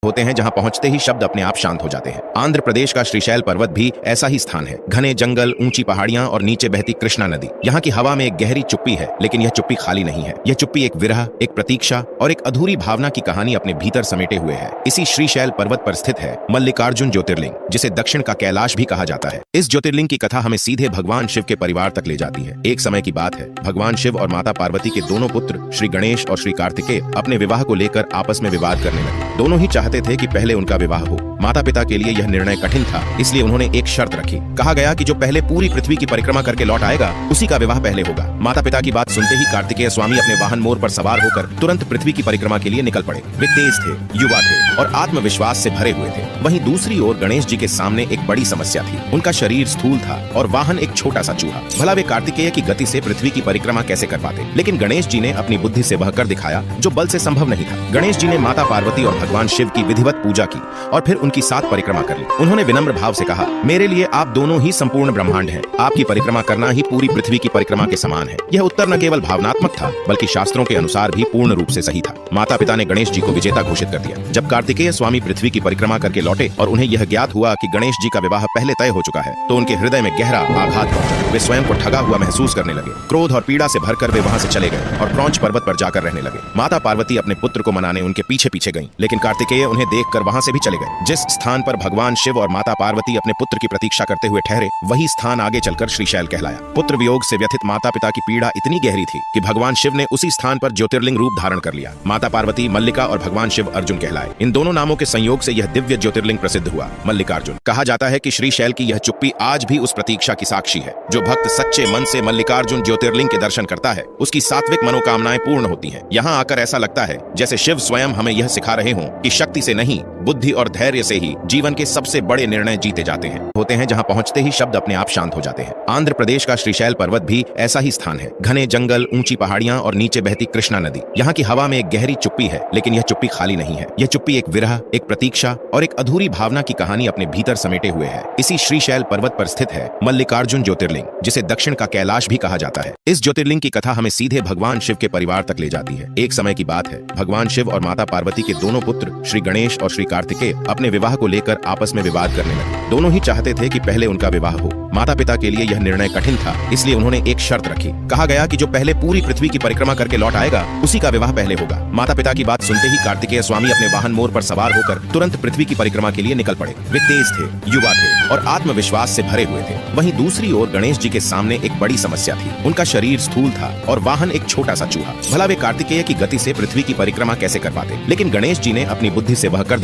होते हैं जहां पहुंचते ही शब्द अपने आप शांत हो जाते हैं। आंध्र प्रदेश का श्रीशैल पर्वत भी ऐसा ही स्थान है। घने जंगल, ऊंची पहाड़ियां और नीचे बहती कृष्णा नदी। यहाँ की हवा में एक गहरी चुप्पी है, लेकिन यह चुप्पी खाली नहीं है। यह चुप्पी एक विरह, एक प्रतीक्षा और एक अधूरी भावना की कहानी अपने भीतर समेटे हुए है। इसी श्रीशैल पर्वत पर स्थित है मल्लिकार्जुन ज्योतिर्लिंग, जिसे दक्षिण का कैलाश भी कहा जाता है। इस ज्योतिर्लिंग की कथा हमें सीधे भगवान शिव के परिवार तक ले जाती है। एक समय की बात है, भगवान शिव और माता पार्वती के दोनों पुत्र श्री गणेश और श्री कार्तिकेय अपने विवाह को लेकर आपस में विवाद करने लगे। दोनों ही चाहते थे कि पहले उनका विवाह हो। माता पिता के लिए यह निर्णय कठिन था, इसलिए उन्होंने एक शर्त रखी। कहा गया कि जो पहले पूरी पृथ्वी की परिक्रमा करके लौट आएगा, उसी का विवाह पहले होगा। माता पिता की बात सुनते ही कार्तिकेय स्वामी अपने वाहन मोर पर सवार होकर तुरंत पृथ्वी की परिक्रमा के लिए निकल पड़े। वे तेज थे, युवा थे और आत्मविश्वास से भरे हुए थे। वहीं दूसरी ओर गणेश जी के सामने एक बड़ी समस्या थी। उनका शरीर स्थूल था और वाहन एक छोटा सा चूहा। भला वे कार्तिकेय की गति से पृथ्वी की परिक्रमा कैसे कर पाते? लेकिन गणेश जी ने अपनी बुद्धि से वह कर दिखाया जो बल से संभव नहीं था। गणेश जी ने माता पार्वती और भगवान शिव की विधिवत पूजा की और फिर उनकी 7 परिक्रमा कर ली। उन्होंने विनम्र भाव से कहा, मेरे लिए आप दोनों ही संपूर्ण ब्रह्मांड हैं। आपकी परिक्रमा करना ही पूरी पृथ्वी की परिक्रमा के समान है। यह उत्तर न केवल भावनात्मक था, बल्कि शास्त्रों के अनुसार भी पूर्ण रूप से सही था। माता पिता ने गणेश जी को विजेता घोषित कर दिया। जब कार्तिकेय स्वामी पृथ्वी की परिक्रमा करके लौटे और उन्हें यह ज्ञात हुआ कि गणेश जी का विवाह पहले तय हो चुका है, तो उनके हृदय में गहरा आघात पहुंचा। वे स्वयं को ठगा हुआ महसूस करने लगे। क्रोध और पीड़ा से भरकर वे वहां से चले गए और क्रौंच पर्वत पर जाकर रहने लगे। माता पार्वती अपने पुत्र को मनाने उनके पीछे पीछे गईं, लेकिन कार्तिकेय उन्हें देखकर वहां से भी चले गए। जिस स्थान पर भगवान शिव और माता पार्वती अपने पुत्र की प्रतीक्षा करते हुए ठहरे, वही स्थान आगे चलकर श्रीशैल कहलाया। पुत्र वियोग से व्यथित माता पिता की पीड़ा इतनी गहरी थी कि भगवान शिव ने उसी स्थान पर ज्योतिर्लिंग रूप धारण कर लिया। माता पार्वती मल्लिका और भगवान शिव अर्जुन कहलाए। इन दोनों नामों के संयोग से यह दिव्य ज्योतिर्लिंग प्रसिद्ध हुआ, मल्लिकार्जुन। कहा जाता है कि श्रीशैल की यह चुप्पी आज भी उस प्रतीक्षा की साक्षी है। जो भक्त सच्चे मन से मल्लिकार्जुन ज्योतिर्लिंग के दर्शन करता है, उसकी सात्विक मनोकामनाएं पूर्ण होती हैं। यहाँ आकर ऐसा लगता है जैसे शिव स्वयं हमें यह सिखा रहे हों कि शक्ति से नहीं, बुद्धि और धैर्य से ही जीवन के सबसे बड़े निर्णय जीते जाते हैं। होते हैं जहाँ पहुंचते ही शब्द अपने आप शांत हो जाते हैं। आंध्र प्रदेश का श्रीशैल पर्वत भी ऐसा ही स्थान है। घने जंगल, ऊंची पहाड़ियां और नीचे बहती कृष्णा नदी। यहाँ की हवा में एक गहरी चुप्पी है, लेकिन यह चुप्पी खाली नहीं है। यह चुप्पी एक विरह, एक प्रतीक्षा और एक अधूरी भावना की कहानी अपने भीतर समेटे हुए है। इसी श्रीशैल पर्वत पर स्थित है मल्लिकार्जुन ज्योतिर्लिंग, जिसे दक्षिण का कैलाश भी कहा जाता है। इस ज्योतिर्लिंग की कथा हमें सीधे भगवान शिव के परिवार तक ले जाती है। एक समय की बात है, भगवान शिव और माता पार्वती के दोनों पुत्र श्री गणेश और श्री कार्तिकेय अपने विवाह को लेकर आपस में विवाद करने लगे। दोनों ही चाहते थे कि पहले उनका विवाह हो। माता पिता के लिए यह निर्णय कठिन था, इसलिए उन्होंने एक शर्त रखी। कहा गया कि जो पहले पूरी पृथ्वी की परिक्रमा करके लौट आएगा, उसी का विवाह पहले होगा। माता पिता की बात सुनते ही कार्तिकेय स्वामी अपने वाहन मोर पर सवार होकर तुरंत पृथ्वी की परिक्रमा के लिए निकल पड़े। वे तेज थे, युवा थे और आत्मविश्वास से भरे हुए थे। वहीं दूसरी ओर गणेश जी के सामने एक बड़ी समस्या थी। उनका शरीर स्थूल था और वाहन एक छोटा सा चूहा। भला वे कार्तिकेय की गति से पृथ्वी की परिक्रमा कैसे कर पाते? लेकिन गणेश जी ने अपनी बुद्धि से वह कर दिखाया